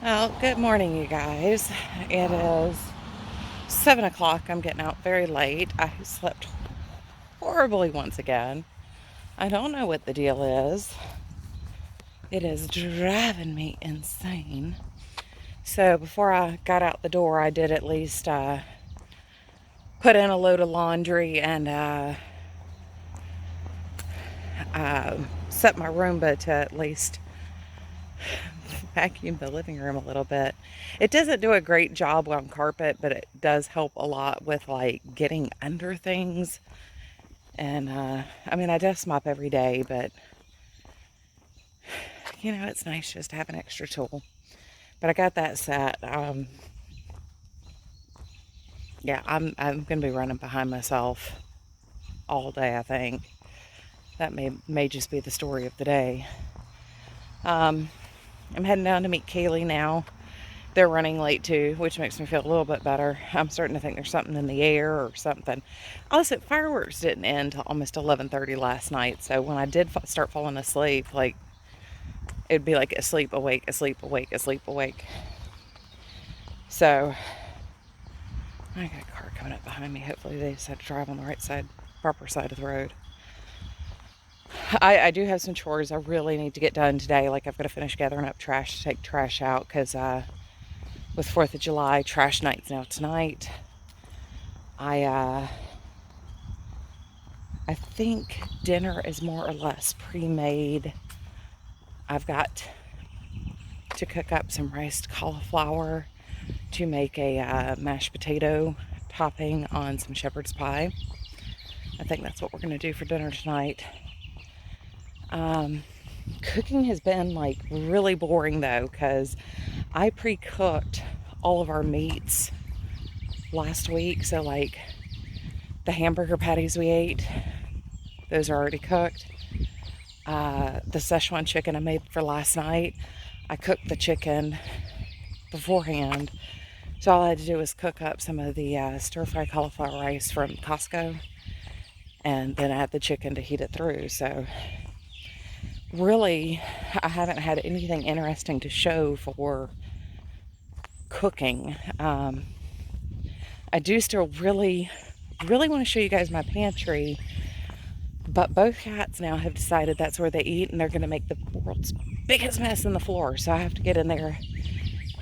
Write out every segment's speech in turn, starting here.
Well, good morning, you guys. It is 7 o'clock. I'm getting out very late. I slept horribly once again. I don't know what the deal is. It is driving me insane. So before I got out the door, I did at least put in a load of laundry and set my Roomba to at least vacuum the living room a little bit. It doesn't do a great job on carpet, but it does help a lot with like getting under things. And I mean, I dust mop every day, but you know, it's nice just to have an extra tool. But I got that set. Yeah, I'm gonna be running behind myself all day. I think that may just be the story of the day. I'm heading down to meet Kaylee now. They're running late too, which makes me feel a little bit better. I'm starting to think there's something in the air or something. Also, fireworks didn't end till almost 11:30 last night. So when I did start falling asleep, like it'd be like asleep, awake, asleep, awake, asleep, awake. So I got a car coming up behind me. Hopefully they just had to drive on the right side, proper side of the road. I do have some chores I really need to get done today. Like I've got to finish gathering up trash to take trash out because with 4th of July, trash night's now tonight. I think dinner is more or less pre-made. I've got to cook up some riced cauliflower to make a mashed potato topping on some shepherd's pie. I think that's what we're going to do for dinner tonight. Cooking has been like really boring though, because I pre-cooked all of our meats last week. So like the hamburger patties we ate, those are already cooked. The Szechuan chicken I made for last night, I cooked the chicken beforehand. So all I had to do was cook up some of the stir-fry cauliflower rice from Costco, and then add the chicken to heat it through. So really, I haven't had anything interesting to show for cooking. I do still really want to show you guys my pantry, but both cats now have decided that's where they eat, and they're going to make the world's biggest mess in the floor. So I have to get in there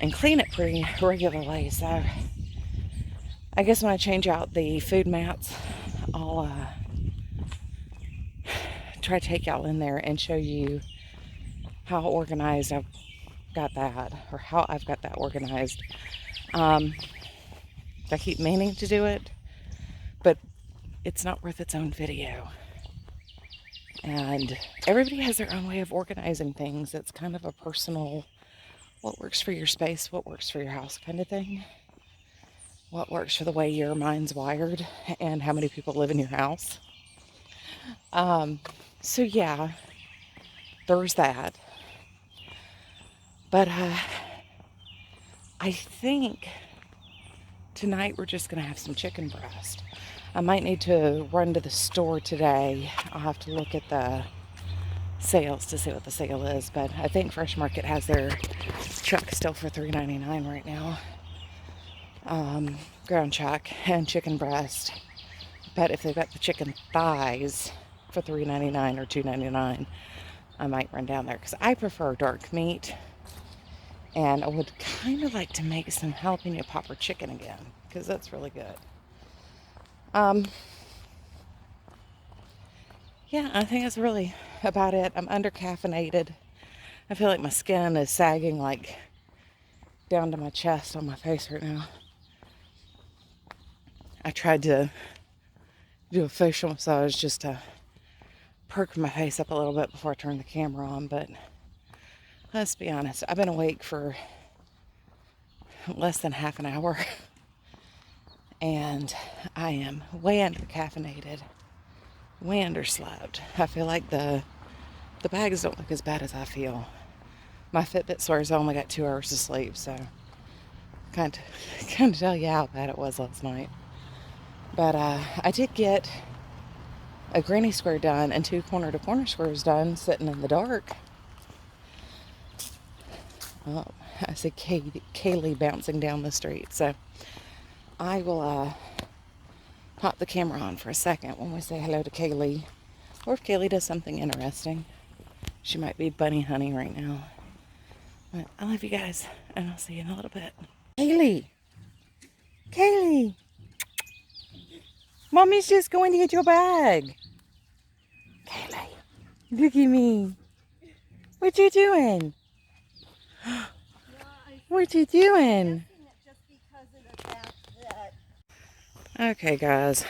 and clean it pretty regularly. So I guess when I change out the food mats, I'll try to take y'all in there and show you how organized I've got that, or how I've got that organized. I keep meaning to do it, but it's not worth its own video. And everybody has their own way of organizing things. It's kind of a personal, what works for your space, what works for your house kind of thing. What works for the way your mind's wired and how many people live in your house. So yeah, there's that. But I think tonight we're just going to have some chicken breast. I might need to run to the store today. I'll have to look at the sales to see what the sale is, but I think Fresh Market has their chuck still for $3.99 right now. Ground chuck and chicken breast. But if they've got the chicken thighs for $3.99 or $2.99, I might run down there because I prefer dark meat. And I would kind of like to make some jalapeno popper chicken again, because that's really good. Yeah, I think that's really about it. I'm under caffeinated. I feel like my skin is sagging like down to my chest on my face right now. I tried to do a facial massage just to perk my face up a little bit before I turned the camera on, but let's be honest, I've been awake for less than half an hour and I am way undercaffeinated, way underslept. I feel like the bags don't look as bad as I feel. My Fitbit swears I only got 2 hours of sleep, so kind of tell you how bad it was last night. But I did get a granny square done and 2 corner to corner squares done sitting in the dark. Oh, I see Kaylee bouncing down the street. So I will pop the camera on for a second when we say hello to Kaylee. Or if Kaylee does something interesting. She might be bunny hunting right now. But I love you guys, and I'll see you in a little bit. Kaylee! Kaylee! Mommy's just going to get your bag. Kaylee, look at me. What you doing? What you doing? Okay, guys.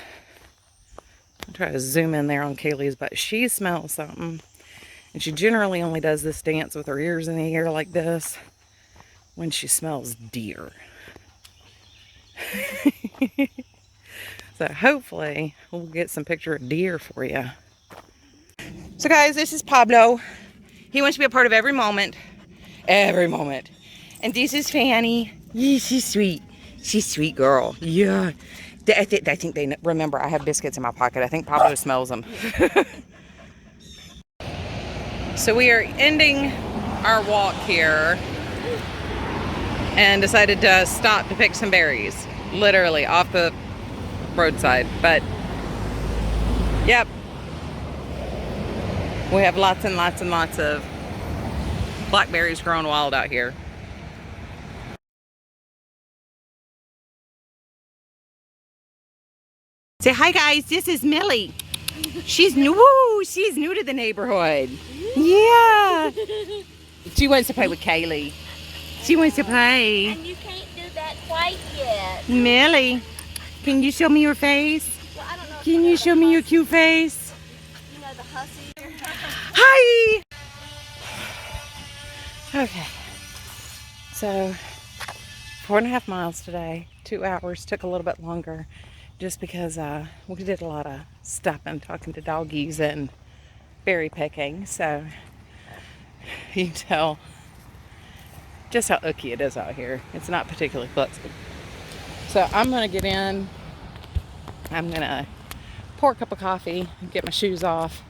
I'll try to zoom in there on Kaylee's butt. She smells something. And she generally only does this dance with her ears in the air like this when she smells deer. So hopefully we'll get some picture of deer for you. So guys, this is Pablo. He wants to be a part of every moment. Every moment. And this is Fanny. Yeah, she's sweet. She's a sweet girl. Yeah. I think they remember I have biscuits in my pocket. I think Pablo smells them. So we are ending our walk here and decided to stop to pick some berries. Literally off the roadside. But, yep. We have lots and lots and lots of blackberries growing wild out here. Say hi guys, this is Millie. She's new to the neighborhood. Yeah. She wants to play with Kaylee. She wants to play. And you can't do that quite yet. Millie, can you show me your face? Well, I don't know. Can you show me your cute face? You know the hussy. Hi! Okay. So, 4.5 miles today. 2 hours. Took a little bit longer. Just because we did a lot of stopping, talking to doggies and berry picking. So, you can tell just how icky it is out here. It's not particularly pleasant. So, I'm going to get in. I'm going to pour a cup of coffee, get my shoes off,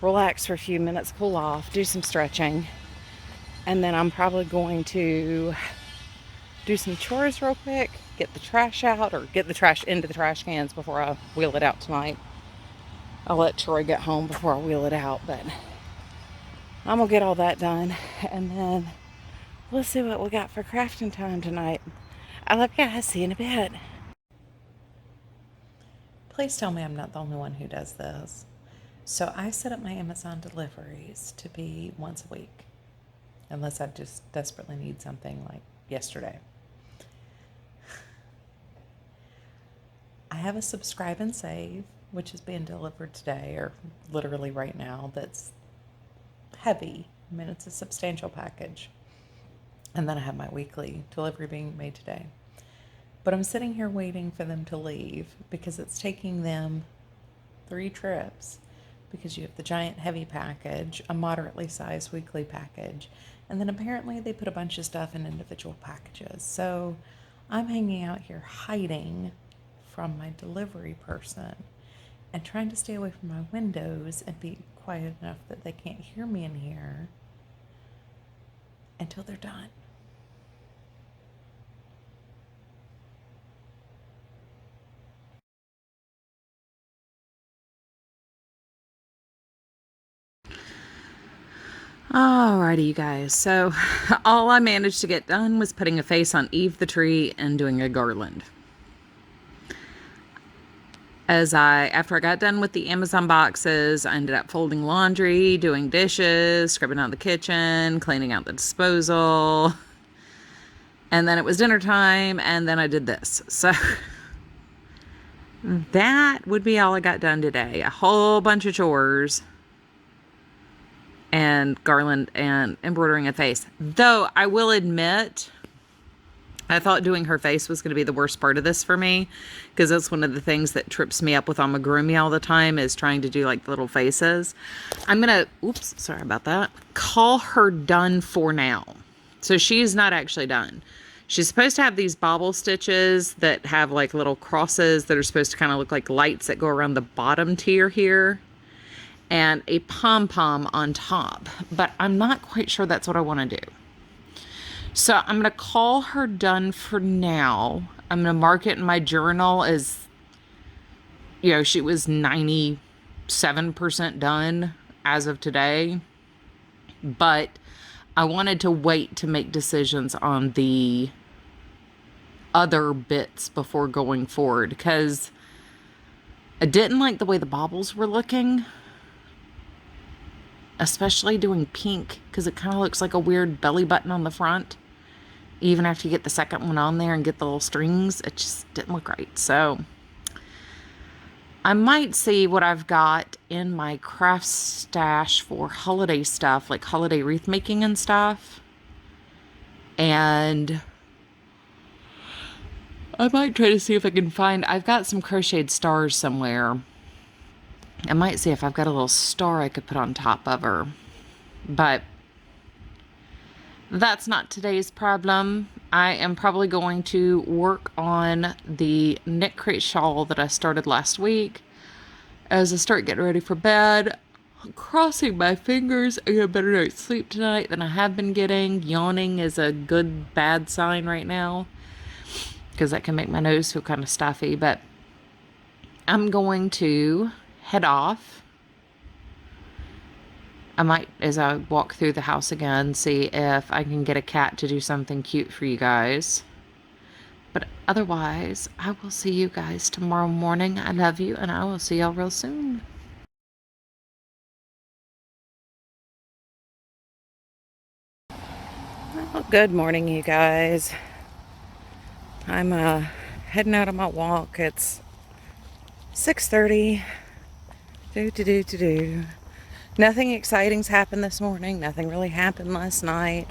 relax for a few minutes, cool off, do some stretching. And then I'm probably going to do some chores real quick, get the trash out, or get the trash into the trash cans before I wheel it out tonight. I'll let Troy get home before I wheel it out, but I'm gonna get all that done, and then we'll see what we got for crafting time tonight. I love you guys. See you in a bit. Please tell me I'm not the only one who does this. So I set up my Amazon deliveries to be once a week, unless I just desperately need something like yesterday. I have a subscribe and save, which is being delivered today, or literally right now, that's heavy. I mean, it's a substantial package. And then I have my weekly delivery being made today. But I'm sitting here waiting for them to leave because it's taking them 3 trips, because you have the giant heavy package, a moderately sized weekly package, and then apparently they put a bunch of stuff in individual packages. So I'm hanging out here hiding from my delivery person and trying to stay away from my windows and be quiet enough that they can't hear me in here until they're done. Alrighty, you guys. So all I managed to get done was putting a face on Eve the tree and doing a garland. After I got done with the Amazon boxes, I ended up folding laundry, doing dishes, scrubbing out the kitchen, cleaning out the disposal. And then it was dinner time, and then I did this. So that would be all I got done today. A whole bunch of chores and garland and embroidering a face. Though I will admit, I thought doing her face was going to be the worst part of this for me, because that's one of the things that trips me up with amigurumi all the time, is trying to do like the little faces. I'm going to, oops, sorry about that, call her done for now. So she's not actually done. She's supposed to have these bobble stitches that have like little crosses that are supposed to kind of look like lights that go around the bottom tier here, and a pom-pom on top. But I'm not quite sure that's what I want to do. So I'm going to call her done for now. I'm going to mark it in my journal as, you know, she was 97% done as of today. But I wanted to wait to make decisions on the other bits before going forward, because I didn't like the way the baubles were looking, especially doing pink, because it kind of looks like a weird belly button on the front. Even after you get the second one on there and get the little strings, it just didn't look right. So I might see what I've got in my craft stash for holiday stuff, like holiday wreath making and stuff. And I might try to see if I can find, I've got some crocheted stars somewhere. I might see if I've got a little star I could put on top of her. But that's not today's problem. I am probably going to work on the knit crate shawl that I started last week as I start getting ready for bed. I'm crossing my fingers I get a better night's sleep tonight than I have been getting. Yawning is a good bad sign right now, because that can make my nose feel kind of stuffy. But I'm going to head off. I might, as I walk through the house again, see if I can get a cat to do something cute for you guys. But otherwise, I will see you guys tomorrow morning. I love you, and I will see y'all real soon. Well, good morning, you guys. I'm heading out on my walk. It's 6:30. Nothing exciting's happened this morning. Nothing really happened last night.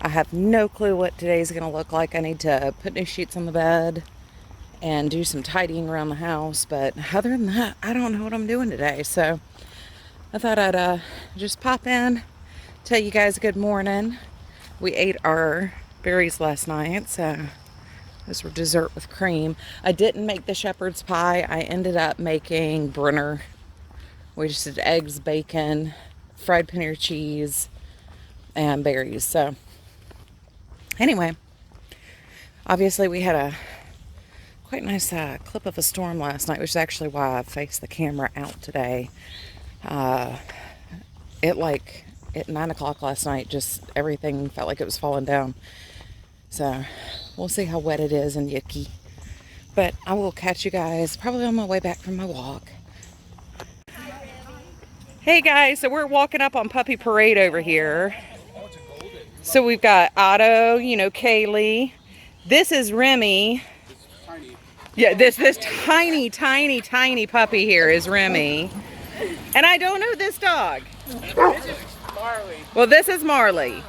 I have no clue what today's going to look like. I need to put new sheets on the bed and do some tidying around the house. But other than that, I don't know what I'm doing today. So I thought I'd just pop in, tell you guys good morning. We ate our berries last night, so those were dessert with cream. I didn't make the shepherd's pie. I ended up making Brenner. We just did eggs, bacon, fried paneer cheese, and berries. So anyway, obviously we had a quite nice clip of a storm last night, which is actually why I faced the camera out today. At 9 o'clock last night, just everything felt like it was falling down. So we'll see how wet it is and yucky. But I will catch you guys probably on my way back from my walk. Hey guys, so we're walking up on Puppy Parade over here. So we've got Otto, you know, Kaylee. This is Remy. Yeah, this tiny puppy here is Remy. And I don't know this dog. This is Marley. Well, this is Marley.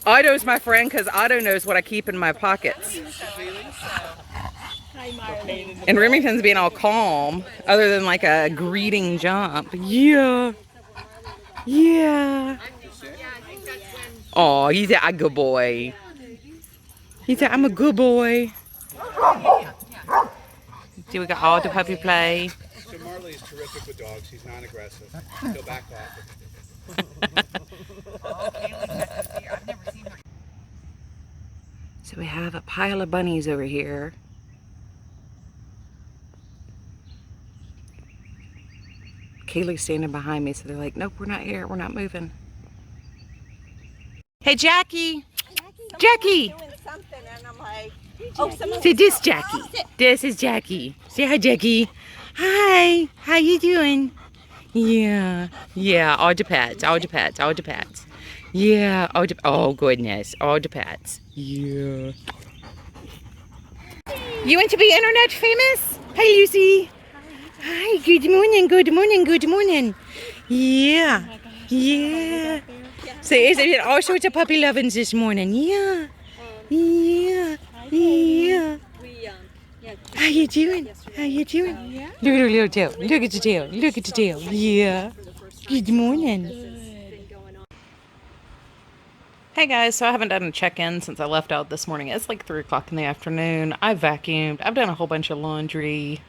Otto's my friend because Otto knows what I keep in my pockets. And Remington's being all calm, other than like a greeting jump. Yeah. Yeah. Oh, he's a good boy. He said, I'm a good boy. See, we got all the puppy play. So Marley is terrific with dogs. He's non-aggressive. He'll back off. So we have a pile of bunnies over here. Kaylee's standing behind me, so they're like, nope, we're not here. We're not moving. Hey, Jackie. Jackie. Doing something, and I'm like, See, this Jackie. This is Jackie. Say hi, Jackie. Hi. How you doing? Yeah. Yeah, all the pets. All the pets. All the pets. Yeah. Oh, goodness. All the pets. Yeah. You want to be internet famous? Hi, Lucy. Hi. Good morning. Good morning. Good morning. Yeah. Yeah. So is it all sorts of puppy lovins this morning? Yeah. Yeah. Yeah. How you doing? How you doing? Look at the little tail. Look at the tail. Look at the tail. Yeah. Good morning. Hey guys, so I haven't done a check-in since I left out this morning. It's like 3 o'clock in the afternoon. I've vacuumed. I've done a whole bunch of laundry.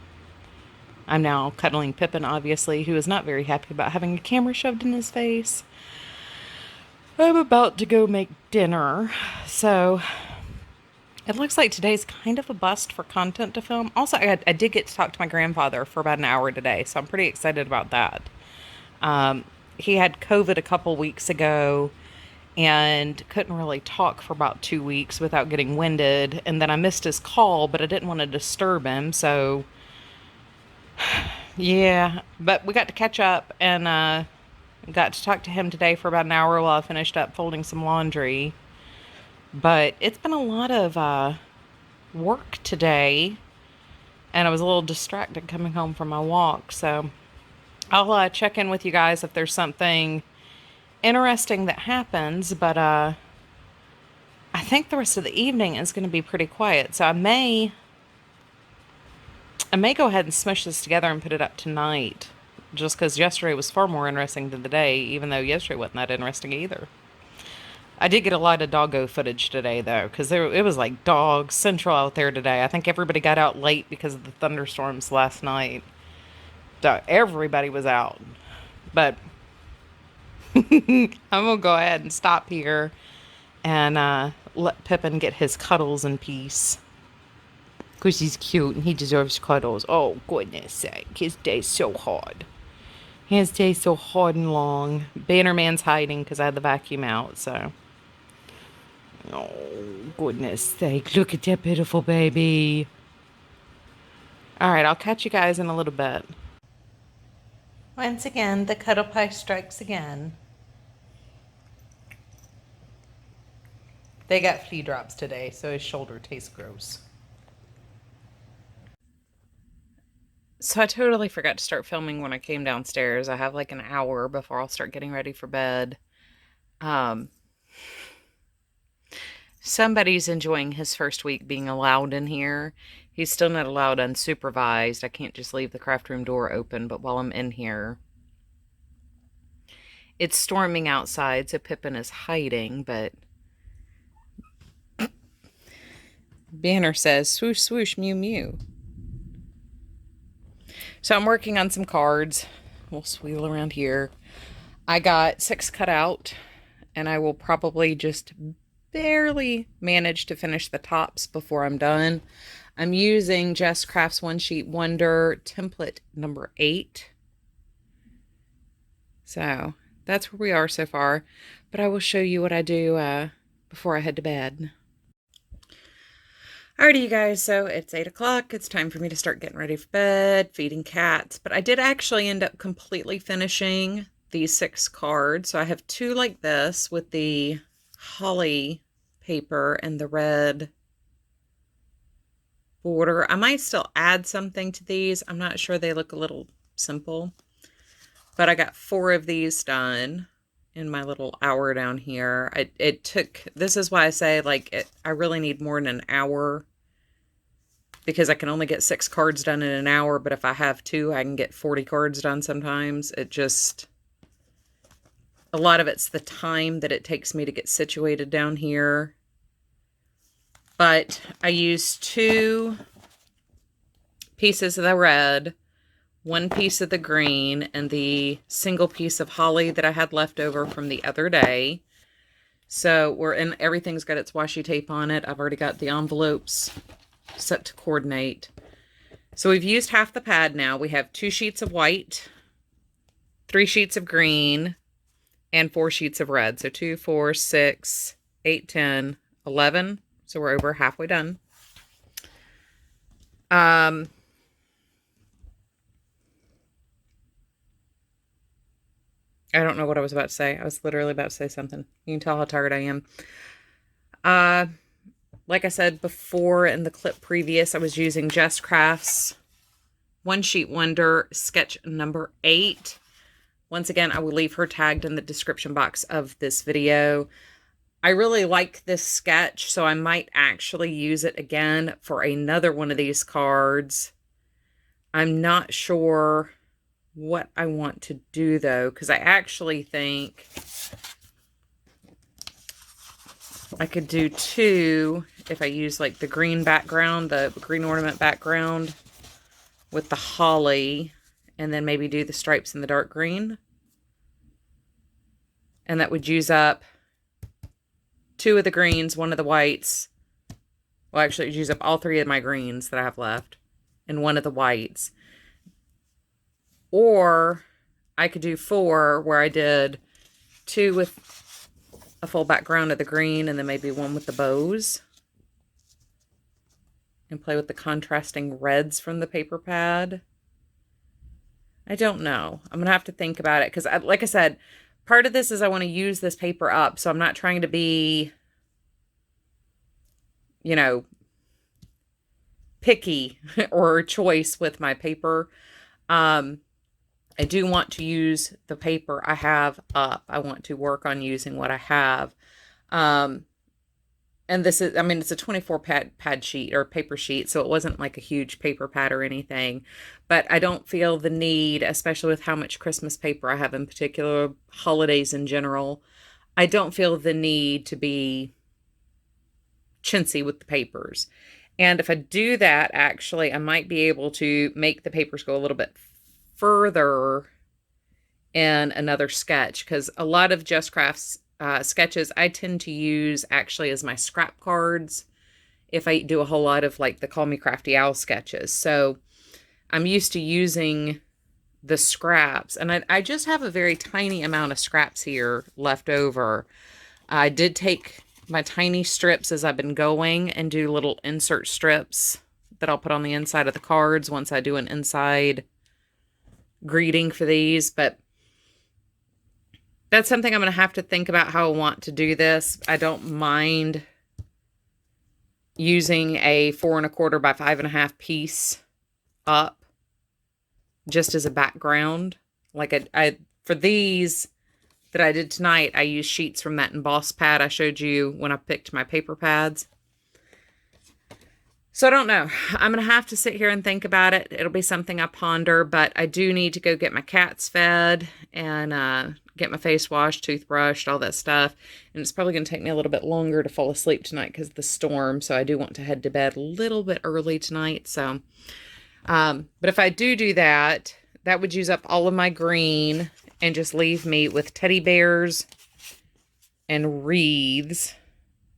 I'm now cuddling Pippin, obviously, who is not very happy about having a camera shoved in his face. I'm about to go make dinner. So it looks like today's kind of a bust for content to film. Also, I did get to talk to my grandfather for about an hour today, so I'm pretty excited about that. He had COVID a couple weeks ago and couldn't really talk for about 2 weeks without getting winded. And then I missed his call, but I didn't want to disturb him. So, yeah. But we got to catch up and got to talk to him today for about an hour while I finished up folding some laundry. But it's been a lot of work today. And I was a little distracted coming home from my walk. So I'll check in with you guys if there's something interesting that happens, but I think the rest of the evening is going to be pretty quiet. So I may go ahead and smush this together and put it up tonight, just because yesterday was far more interesting than today, even though yesterday wasn't that interesting either. I did get a lot of doggo footage today, though, because it was like dog central out there today. I think everybody got out late because of the thunderstorms last night. So everybody was out. But I'm going to go ahead and stop here and let Pippin get his cuddles in peace. Because he's cute and he deserves cuddles. Oh, goodness sake. His day's so hard. His day's so hard and long. Bannerman's hiding because I had the vacuum out, so. Oh, goodness sake. Look at that beautiful baby. Alright, I'll catch you guys in a little bit. Once again, the cuddle pie strikes again. They got flea drops today, so his shoulder tastes gross. So I totally forgot to start filming when I came downstairs. I have like an hour before I'll start getting ready for bed. Somebody's enjoying his first week being allowed in here. He's still not allowed unsupervised. I can't just leave the craft room door open, but while I'm in here, it's storming outside, so Pippin is hiding, but Banner says, swoosh, swoosh, mew, mew. So I'm working on some cards. We'll wheel around here. I got 6 cut out, and I will probably just barely manage to finish the tops before I'm done. I'm using Jess Crafts One Sheet Wonder template number 8. So that's where we are so far, but I will show you what I do before I head to bed. Alrighty, you guys, so it's 8 o'clock. It's time for me to start getting ready for bed, feeding cats. But I did actually end up completely finishing these 6 cards. So I have 2 like this with the holly paper and the red border. I might still add something to these. I'm not sure, they look a little simple. But I got 4 of these done in my little hour down here. It took, this is why I say, like, I really need more than an hour, because I can only get 6 cards done in an hour, but if I have 2, I can get 40 cards done sometimes. It just, a lot of it's the time that it takes me to get situated down here. But I used 2 pieces of the red, 1 piece of the green, and the single piece of holly that I had left over from the other day. So everything's got its washi tape on it. I've already got the envelopes set to coordinate. So we've used half the pad now. We have 2 sheets of white, 3 sheets of green, and 4 sheets of red. So 2, 4, 6, 8, 10, 11. So we're over halfway done. I don't know what I was about to say. I was literally about to say something. You can tell how tired I am. Like I said before in the clip previous, I was using Jess Crafts One Sheet Wonder sketch number 8. Once again, I will leave her tagged in the description box of this video. I really like this sketch, so I might actually use it again for another one of these cards. I'm not sure what I want to do, though, because I actually think I could do 2 if I use like the green background, the green ornament background with the holly, and then maybe do the stripes in the dark green. And that would use up 2 of the greens, 1 of the whites. Well, actually, use up all 3 of my greens that I have left and 1 of the whites. Or I could do 4 where I did 2 with a full background of the green and then maybe 1 with the bows. And play with the contrasting reds from the paper pad. I don't know. I'm going to have to think about it because, like I said, part of this is I want to use this paper up. So I'm not trying to be, you know, picky or choice with my paper. I do want to use the paper I have up. I want to work on using what I have. And this is, I mean, it's a 24 pad sheet or paper sheet, so it wasn't like a huge paper pad or anything. But I don't feel the need, especially with how much Christmas paper I have in particular, holidays in general, I don't feel the need to be chintzy with the papers. And if I do that, actually, I might be able to make the papers go a little bit further in another sketch, because a lot of Just Crafts sketches I tend to use actually as my scrap cards if I do a whole lot of like the Call Me Crafty Owl sketches. So I'm used to using the scraps, and I just have a very tiny amount of scraps here left over. I did take my tiny strips as I've been going and do little insert strips that I'll put on the inside of the cards once I do an inside greeting for these, but that's something I'm going to have to think about how I want to do this. I don't mind using a 4 1/4 by 5 1/2 piece up just as a background. Like I for these that I did tonight, I used sheets from that emboss pad I showed you when I picked my paper pads. So I don't know. I'm going to have to sit here and think about it. It'll be something I ponder, but I do need to go get my cats fed and get my face washed, toothbrushed, all that stuff. And it's probably going to take me a little bit longer to fall asleep tonight because of the storm. So I do want to head to bed a little bit early tonight. So, but if I do that, that would use up all of my green and just leave me with teddy bears and wreaths,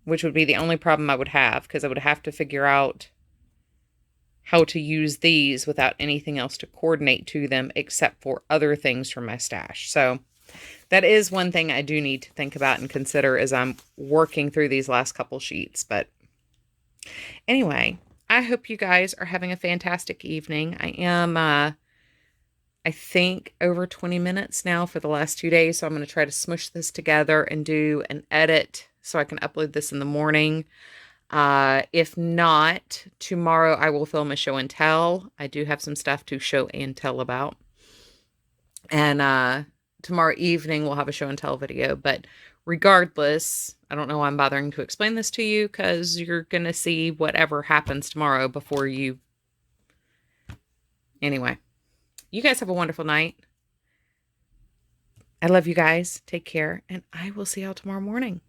which would be the only problem I would have, because I would have to figure out how to use these without anything else to coordinate to them except for other things from my stash. So that is one thing I do need to think about and consider as I'm working through these last couple sheets. But anyway, I hope you guys are having a fantastic evening. I am, I think, over 20 minutes now for the last 2 days. So I'm going to try to smush this together and do an edit so I can upload this in the morning. If not, tomorrow I will film a show and tell. I do have some stuff to show and tell about. And tomorrow evening we'll have a show and tell video. But regardless, I don't know why I'm bothering to explain this to you, because you're going to see whatever happens tomorrow before you... Anyway, you guys have a wonderful night. I love you guys. Take care. And I will see y'all tomorrow morning.